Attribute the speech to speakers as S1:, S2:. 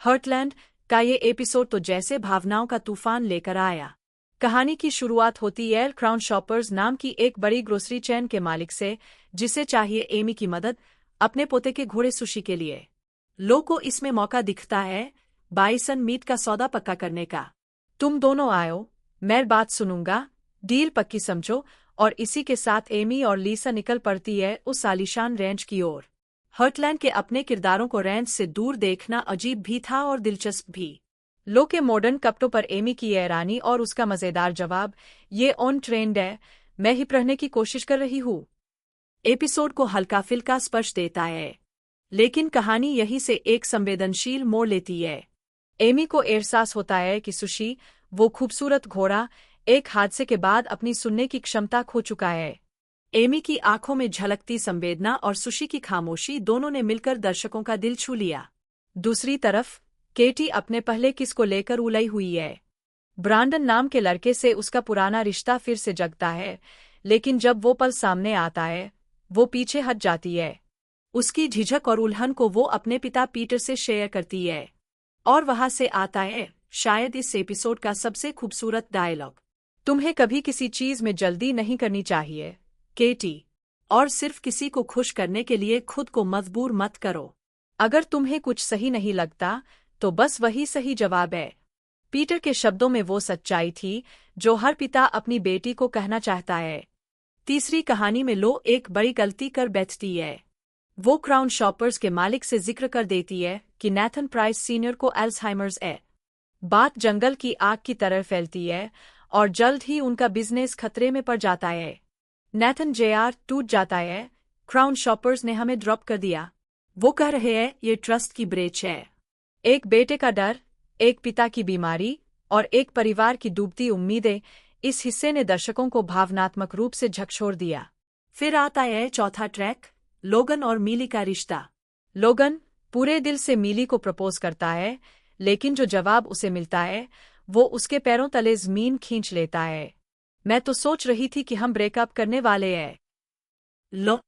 S1: Heartland का ये episode तो जैसे भावनाओं का तूफान लेकर आया। कहानी की शुरुआत होती है क्राउन शॉपर्स नाम की एक बड़ी ग्रोसरी चेन के मालिक से, जिसे चाहिए एमी की मदद अपने पोते के घोड़े सुशी के लिए। लो को इसमें मौका दिखता है बाइसन मीट का सौदा पक्का करने का। तुम दोनों आयो, मैं बात सुनूंगा, डील पक्की समझो। और इसी के साथ एमी और लीसा निकल पड़ती है उस आलीशान रेंज की ओर। हर्टलैंड के अपने किरदारों को रेंज से दूर देखना अजीब भी था और दिलचस्प भी। लो के मॉडर्न कपड़ों पर एमी की हैरानी और उसका मजेदार जवाब, ये ऑन ट्रेंड है, मैं ही पढ़ने की कोशिश कर रही हूँ, एपिसोड को हल्का फिल्का स्पर्श देता है। लेकिन कहानी यहीं से एक संवेदनशील मोड़ लेती है। एमी को एहसास होता है कि सुशी, वो खूबसूरत घोड़ा, एक हादसे के बाद अपनी सुनने की क्षमता खो चुका है। एमी की आंखों में झलकती संवेदना और सुशी की खामोशी दोनों ने मिलकर दर्शकों का दिल छू लिया। दूसरी तरफ केटी अपने पहले किस को लेकर उलझी हुई है। ब्रांडन नाम के लड़के से उसका पुराना रिश्ता फिर से जगता है, लेकिन जब वो पल सामने आता है, वो पीछे हट जाती है। उसकी झिझक और उल्हन को वो अपने पिता पीटर से शेयर करती है। और वहां से आता है शायद इस एपिसोड का सबसे खूबसूरत डायलॉग, तुम्हें कभी किसी चीज में जल्दी नहीं करनी चाहिए केटी, और सिर्फ किसी को खुश करने के लिए खुद को मजबूर मत करो। अगर तुम्हें कुछ सही नहीं लगता तो बस वही सही जवाब है। पीटर के शब्दों में वो सच्चाई थी जो हर पिता अपनी बेटी को कहना चाहता है। तीसरी कहानी में लो एक बड़ी गलती कर बैठती है। वो क्राउन शॉपर्स के मालिक से जिक्र कर देती है कि नैथन प्राइस सीनियर को अल्जाइमर्स है। बात जंगल की आग की तरह फैलती है और जल्द ही उनका बिजनेस खतरे में पड़ जाता है। नैथन जेआर टूट जाता है, क्राउन शॉपर्स ने हमें ड्रॉप कर दिया, वो कह रहे हैं ये ट्रस्ट की ब्रेच है। एक बेटे का डर, एक पिता की बीमारी और एक परिवार की डूबती उम्मीदें, इस हिस्से ने दर्शकों को भावनात्मक रूप से झकझोर दिया। फिर आता है चौथा ट्रैक, लोगन और मिली का रिश्ता। लोगन पूरे दिल से मिली को प्रपोज करता है, लेकिन जो जवाब उसे मिलता है वो उसके पैरों तले जमीन खींच लेता है। मैं तो सोच रही थी कि हम ब्रेकअप करने वाले हैं। लो